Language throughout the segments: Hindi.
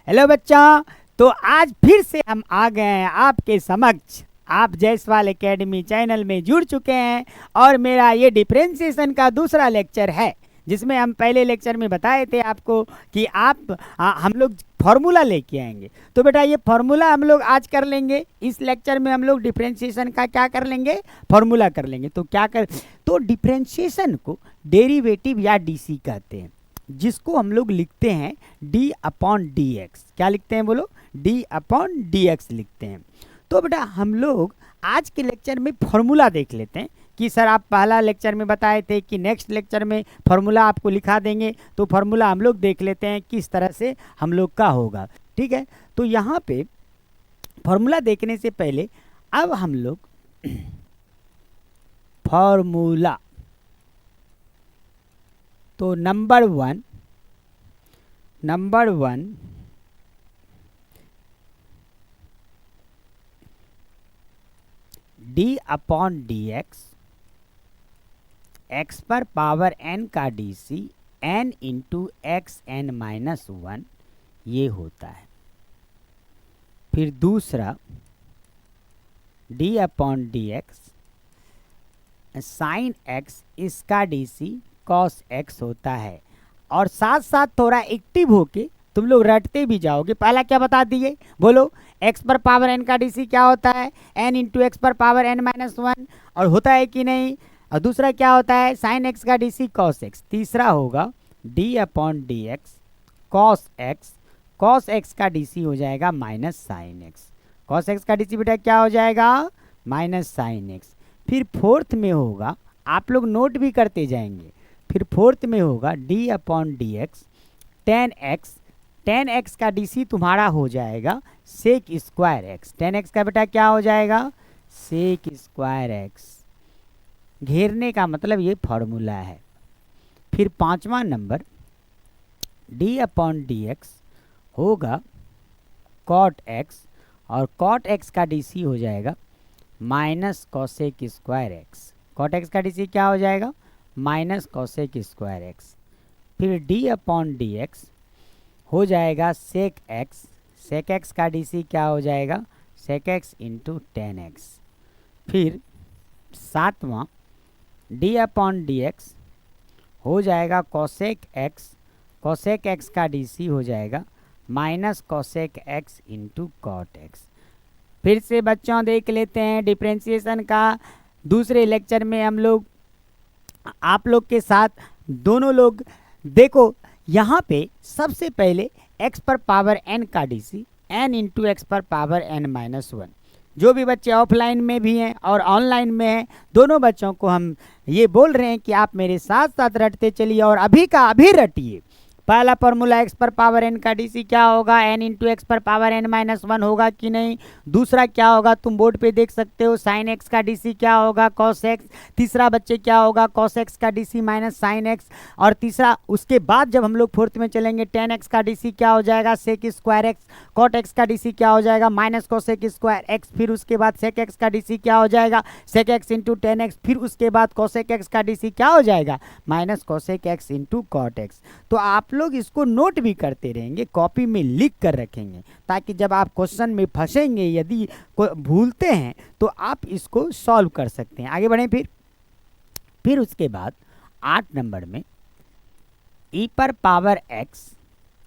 हेलो बच्चों, तो आज फिर से हम आ गए हैं आपके समक्ष। आप जायसवाल एकेडमी चैनल में जुड़ चुके हैं और मेरा ये डिफरेंशिएशन का दूसरा लेक्चर है, जिसमें हम पहले लेक्चर में बताए थे आपको कि हम लोग फार्मूला लेके आएंगे। तो बेटा ये फार्मूला हम लोग आज कर लेंगे। इस लेक्चर में हम लोग डिफरेंशिएशन का क्या कर लेंगे, फार्मूला कर लेंगे। तो डिफरेंशिएशन को डेरिवेटिव या डीसी कहते हैं, जिसको हम लोग लिखते हैं डी अपॉन डी एक्स। क्या लिखते हैं बोलो? डी अपॉन डी एक्स लिखते हैं। तो बेटा हम लोग आज के लेक्चर में फॉर्मूला देख लेते हैं कि सर आप पहला लेक्चर में बताए थे कि नेक्स्ट लेक्चर में फार्मूला आपको लिखा देंगे। तो फार्मूला हम लोग देख लेते हैं किस तरह से हम लोग का होगा। ठीक है, तो यहाँ पे फार्मूला देखने से पहले अब हम लोग फार्मूला, तो number one D upon D X, X पर पावर एन का D C, N into X N minus one, ये होता है। फिर दूसरा D upon D X sine X, इसका डी सी कॉस एक्स होता है। और साथ साथ थोड़ा एक्टिव होके तुम लोग रटते भी जाओगे। पहला क्या बता दिए बोलो? एक्स पर पावर एन का डीसी क्या होता है? एन इंटू एक्स पर पावर एन माइनस वन, और होता है कि नहीं? और दूसरा क्या होता है? साइन एक्स का डीसी कॉस एक्स। तीसरा होगा D upon D x cos x, cos x का डीसी हो जाएगा minus sine x. Cos x का डीसी बेटा क्या हो जाएगा? Minus sine x. फिर फोर्थ में होगा, आप लोग नोट भी करते जाएंगे, फिर फोर्थ में होगा D upon D X tan X, tan X का डीसी तुम्हारा हो जाएगा sec square X. Tan X का बेटा क्या हो जाएगा? Sec square X. घेरने का मतलब ये फॉर्मूला है। फिर पांचवा नंबर डी अपॉन डी एक्स होगा कॉट एक्स, और कॉट एक्स का डीसी हो जाएगा minus cosec square X. Cot X का डीसी क्या हो जाएगा? Minus cosec square X. फिर डी अपॉन डी एक्स हो जाएगा सेक एक्स, सेक एक्स का डीसी क्या हो जाएगा? Sec X into tan X. फिर सातवां डी अपॉन डी एक्स हो जाएगा कॉसेक एक्स, कॉसेक एक्स का डीसी हो जाएगा minus cosec X into cot X. फिर से बच्चों देख लेते हैं डिफरेंशिएशन का दूसरे लेक्चर में हम लोग आप लोग के साथ दोनों लोग देखो। यहाँ पे सबसे पहले x पर पावर n का डीसी, n इंटू एक्स पर पावर n माइनस वन। जो भी बच्चे ऑफलाइन में भी हैं और ऑनलाइन में हैं, दोनों बच्चों को हम ये बोल रहे हैं कि आप मेरे साथ साथ रटते चलिए और अभी का अभी रटिए। पहला फॉर्मूला x पर पावर n का डीसी क्या होगा? n इंटू एक्स पर पावर n माइनस वन होगा कि नहीं? दूसरा क्या होगा? तुम बोर्ड पे देख सकते हो, साइन x का डीसी क्या होगा? Cos x। तीसरा बच्चे क्या होगा? कॉस x का डीसी माइनस साइन x। और तीसरा उसके बाद जब हम लोग फोर्थ में चलेंगे, टेन एक्स का डीसी क्या हो जाएगा? Sec square X. Cot X का डीसी क्या हो जाएगा? Minus cosec square X. फिर उसके बाद सेक एक्स का डीसी क्या हो जाएगा? Sec X into tan X. फिर उसके बाद कॉसेक एक्स का डीसी क्या हो जाएगा? Minus cosec X into cot X. तो आप लोग इसको नोट भी करते रहेंगे, कॉपी में लिख कर रखेंगे, ताकि जब आप क्वेश्चन में फंसेंगे, यदि भूलते हैं तो आप इसको सॉल्व कर सकते हैं। आगे बढ़ें। फिर उसके बाद 8 नंबर में e पर पावर x,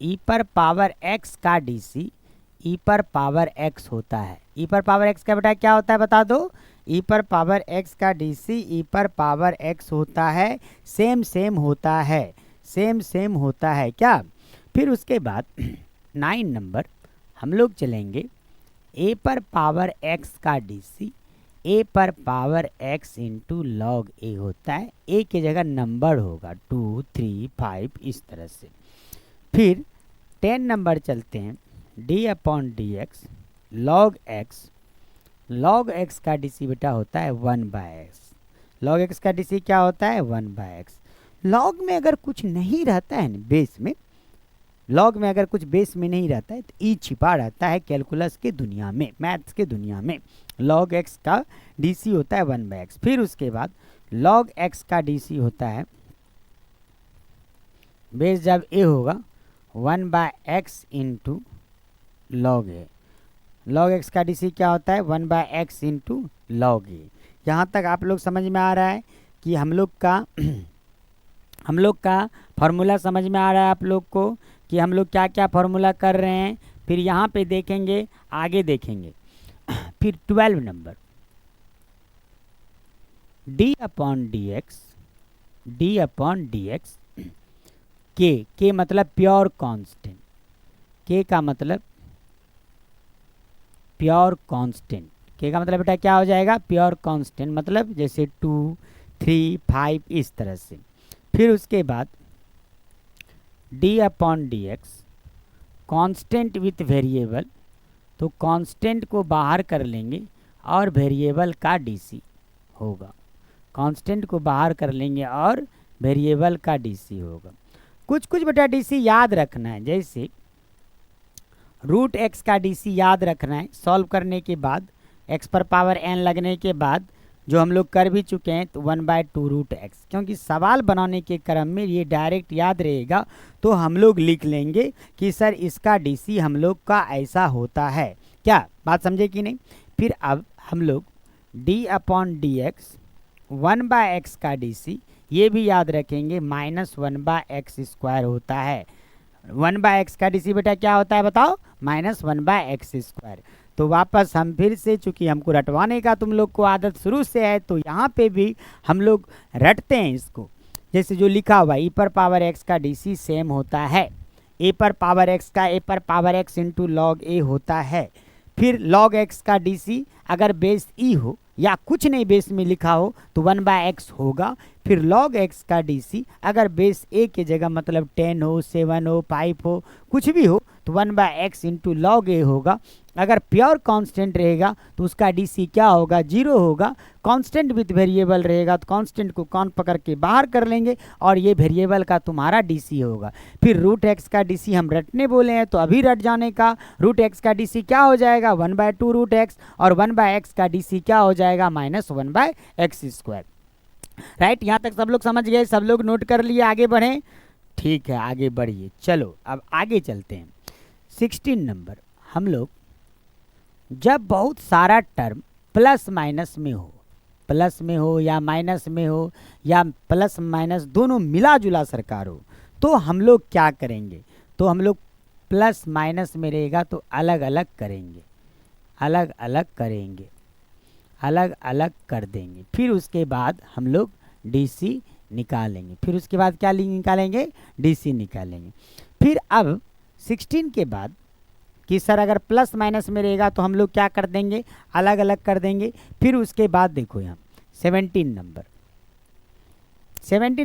e पर पावर x का डीसी e पर पावर x होता है। e पर पावर x का बेटा क्या होता है बता दो? e पर पावर x का डीसी e पर पावर x होता है, सेम सेम होता है, सेम सेम होता है क्या? फिर उसके बाद 9 नंबर हम लोग चलेंगे, a पर पावर x का डीसी a पर power x into log a होता है। a की जगह नंबर होगा 2, 3, 5 इस तरह से। फिर 10 नंबर चलते हैं, d upon D x log x, log x का डीसी बेटा होता है 1/x। लॉग x का डीसी क्या होता है? 1/x। लॉग में अगर कुछ नहीं रहता है ना बेस में, लॉग में अगर कुछ बेस में नहीं रहता है तो ई छिपा रहता है कैलकुलस के दुनिया में, मैथ्स के दुनिया में। लॉग एक्स का डीसी होता है 1/x। फिर उसके बाद लॉग एक्स का डीसी होता है, बेस जब ए होगा 1/x इंटू लॉग ए। लॉग एक्स का डीसी क्या होता है 1/x इंटू लॉग ए। यहाँ तक आप लोग समझ में आ रहा है कि हम लोग का फॉर्मूला समझ में आ रहा है आप लोग को कि हम लोग क्या क्या फॉर्मूला कर रहे हैं। फिर यहाँ पे देखेंगे, आगे देखेंगे। फिर 12 number D upon D x के मतलब प्योर कांस्टेंट। के का मतलब प्योर कांस्टेंट। के का मतलब बेटा क्या हो जाएगा प्योर कांस्टेंट, मतलब जैसे 2, 3, 5 इस तरह से। फिर उसके बाद D upon D x constant with variable, तो कांस्टेंट को बाहर कर लेंगे और वेरिएबल का डीसी होगा। कांस्टेंट को बाहर कर लेंगे और वेरिएबल का डीसी होगा। कुछ कुछ बेटा डीसी याद रखना है, जैसे रूट एक्स का डीसी याद रखना है। सॉल्व करने के बाद एक्स पर पावर एन लगने के बाद जो हम लोग कर भी चुके हैं, तो 1/2 रूट एक्स, क्योंकि सवाल बनाने के क्रम में ये डायरेक्ट याद रहेगा तो हम लोग लिख लेंगे कि सर इसका डीसी हम लोग का ऐसा होता है। क्या बात समझे कि नहीं। फिर अब हम लोग D upon D x 1/x का डीसी ये भी याद रखेंगे -1/x² होता है। 1/x का डीसी बेटा क्या होता है बताओ -1/x²। तो वापस हम फिर से, चूंकि हमको रटवाने का तुम लोग को आदत शुरू से है, तो यहाँ पे भी हम लोग रटते हैं इसको। जैसे जो लिखा हुआ e पर पावर x का डीसी सेम होता है a पर पावर x का a पर पावर x इंटू लॉग ए होता है। फिर लॉग x का डीसी अगर बेस e हो या कुछ नहीं बेस में लिखा हो तो 1/x होगा। फिर लॉग x का डीसी अगर बेस a के जगह मतलब 10 हो, 7 हो, 5 हो, कुछ भी हो तो 1/x इंटू लॉग ए होगा। अगर प्योर कांस्टेंट रहेगा तो उसका डीसी क्या होगा 0 होगा। कांस्टेंट विथ वेरिएबल रहेगा तो कांस्टेंट को कौन पकड़ के बाहर कर लेंगे और ये वेरिएबल का तुम्हारा डीसी होगा। फिर रूट एक्स का डीसी हम रटने बोले हैं तो अभी रट जाने का। रूट एक्स का डीसी क्या हो जाएगा 1/2 रूट एक्स, और 1/x का डीसी क्या हो जाएगा -1/x²। राइट, यहाँ तक सब लोग समझ गए, सब लोग नोट कर लिए, आगे बढ़ें। ठीक है आगे बढ़िए। चलो अब आगे चलते हैं। 16 नंबर, हम लोग जब बहुत सारा टर्म प्लस माइनस में हो या माइनस में हो या प्लस माइनस दोनों मिला जुला सरकार हो, तो हम लोग क्या करेंगे, तो हम लोग प्लस माइनस में रहेगा तो अलग अलग कर देंगे। फिर उसके बाद हम लोग डीसी निकालेंगे। फिर उसके बाद क्या निकालेंगे डीसी निकालेंगे। फिर अब 16 के बाद कि सर अगर प्लस माइनस में रहेगा तो हम लोग क्या कर देंगे अलग अलग कर देंगे। फिर उसके बाद देखो यहाँ 17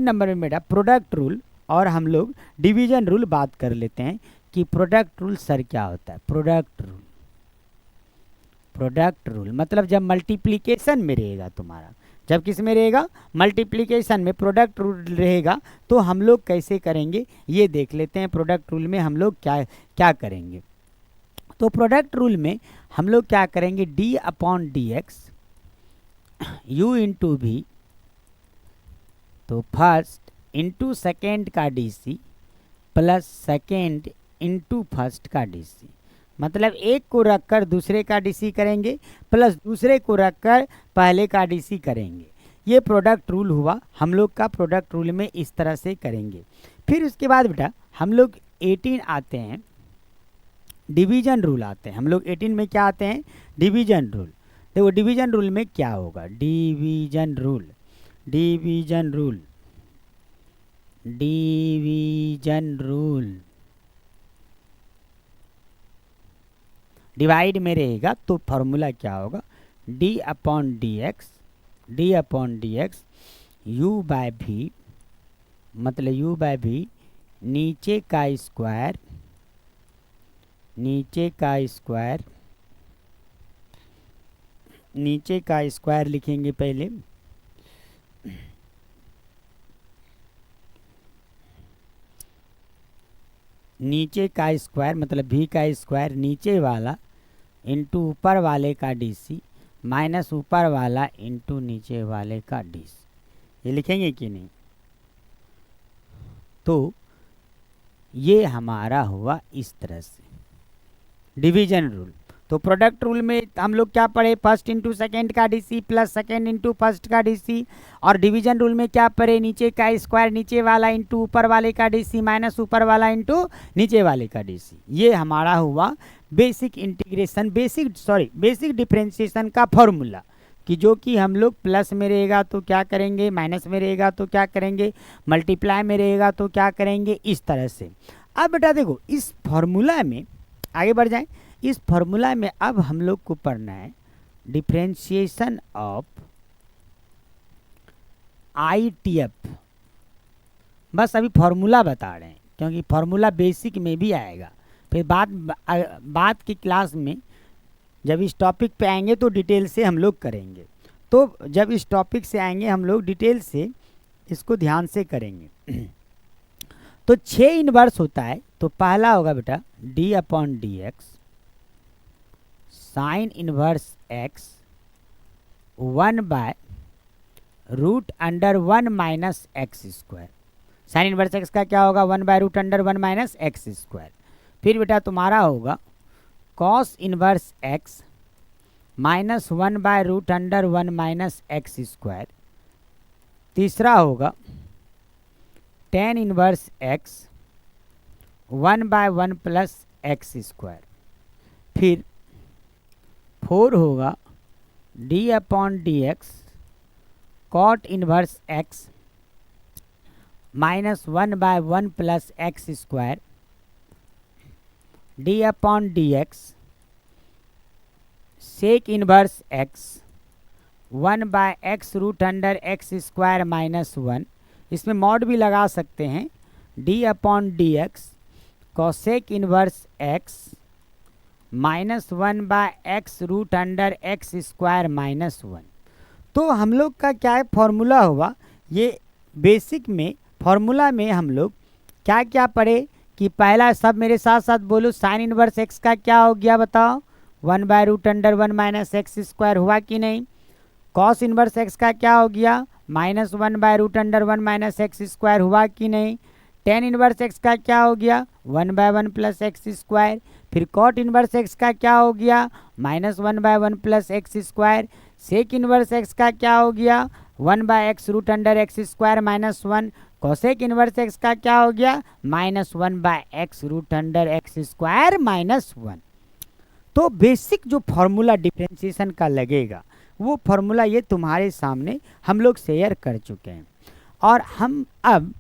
नंबर में बेटा प्रोडक्ट रूल और हम लोग डिवीजन रूल बात कर लेते हैं कि प्रोडक्ट रूल सर क्या होता है। प्रोडक्ट रूल मतलब जब मल्टीप्लिकेशन में रहेगा तुम्हारा, जब किस में रहेगा मल्टीप्लिकेशन में प्रोडक्ट रूल रहेगा तो हम लोग कैसे करेंगे ये देख लेते हैं। प्रोडक्ट रूल में हम लोग क्या करेंगे, तो प्रोडक्ट रूल में हम लोग क्या करेंगे D upon D X you into भी, तो फर्स्ट इंटू सेकेंड का DC plus second into first का डीसी, मतलब एक को रखकर दूसरे का डीसी करेंगे प्लस दूसरे को रखकर पहले का डीसी करेंगे। ये प्रोडक्ट रूल हुआ हम लोग का। प्रोडक्ट रूल में इस तरह से करेंगे। फिर उसके बाद बेटा हम लोग 18 आते हैं, डिवीजन रूल आते हैं। हम लोग 18 में क्या आते हैं डिवीजन रूल। देखो डिवीजन रूल में क्या होगा, डिवीजन रूल डिवाइड में रहेगा तो फॉर्मूला क्या होगा D upon D X U by V, मतलब यू बाय भी नीचे का स्क्वायर लिखेंगे पहले। नीचे का स्क्वायर मतलब भी का स्क्वायर नीचे वाला इंटू ऊपर वाले का डीसी माइनस ऊपर वाला इंटू नीचे वाले का डीसी। ये लिखेंगे कि नहीं, तो ये हमारा हुआ इस तरह से। Division rule. तो प्रोडक्ट रूल में हम लोग क्या पढ़े, फर्स्ट इंटू सेकेंड का DC plus second into first का डीसी, और डिवीजन रूल में क्या पढ़े, नीचे का स्क्वायर नीचे वाला इंटू ऊपर वाले का डीसी माइनस ऊपर वाला इंटू नीचे वाले का डीसी। ये हमारा हुआ बेसिक इंटीग्रेशन, बेसिक डिफरेंशिएशन का फॉर्मूला, कि जो कि हम लोग प्लस में रहेगा तो क्या करेंगे, माइनस में रहेगा तो क्या करेंगे, मल्टीप्लाई में रहेगा तो क्या करेंगे, इस तरह से। अब बेटा देखो इस फॉर्मूला में आगे बढ़ जाएं। इस फॉर्मूला में अब हम लोग को पढ़ना है डिफरेंशिएशन ऑफ ITF। बस अभी फॉर्मूला बता रहे हैं क्योंकि फॉर्मूला बेसिक में भी आएगा, फिर बाद की क्लास में जब इस टॉपिक पे आएंगे तो डिटेल से हम लोग करेंगे। तो जब इस टॉपिक से आएंगे हम लोग डिटेल से इसको ध्यान से करेंगे। तो 6 इनवर्स होता है, तो पहला होगा बेटा d/dx sine inverse x 1/√1 minus X square. Sine inverse x का क्या होगा, 1/√1 माइनस एक्स स्क्वायर। फिर बेटा तुम्हारा होगा cos inverse x minus 1/√1 minus X square. तीसरा होगा tan inverse x 1/1 plus X square. फिर 4 होगा d/dx cot inverse x minus 1/1 plus X square. d/dx sec inverse x 1/x√x square minus 1। इसमें मॉड भी लगा सकते हैं, d/dx cosec inverse x minus 1/x√x square minus 1। तो हम लोग का क्या है फॉर्मूला हुआ, ये बेसिक में फॉर्मूला में हम लोग क्या क्या पढ़े कि पहला, सब मेरे साथ साथ बोलो, साइन इनवर्स x का क्या हो गया बताओ, 1/√1 माइनस एक्स स्क्वायर हुआ कि नहीं। कॉस इनवर्स x का क्या हो गया, माइनस 1/√1 माइनस एक्स स्क्वायर हुआ कि नहीं। टेन इनवर्स x का क्या हो गया, 1/1 प्लस एक्स स्क्वायर। फिर कॉट इनवर्स x का क्या हो गया, minus 1/1 plus X square. Sec inverse x का क्या हो गया, 1/x√x square minus 1। Cosec inverse x का क्या हो गया, माइनस 1/x√x स्क्वायर माइनस 1। तो बेसिक जो फॉर्मूला डिफरेंशिएशन का लगेगा वो फॉर्मूला ये तुम्हारे सामने हम लोग शेयर कर चुके हैं। और हम अब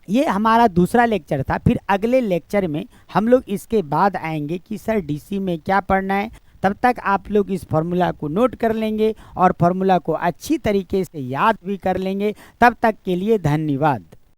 ये हमारा दूसरा लेक्चर था, फिर अगले लेक्चर में हम लोग इसके बाद आएंगे कि सर डीसी में क्या पढ़ना है। तब तक आप लोग इस फॉर्मूला को नोट कर लेंगे और फॉर्मूला को अच्छी तरीके से याद भी कर लेंगे। तब तक के लिए धन्यवाद।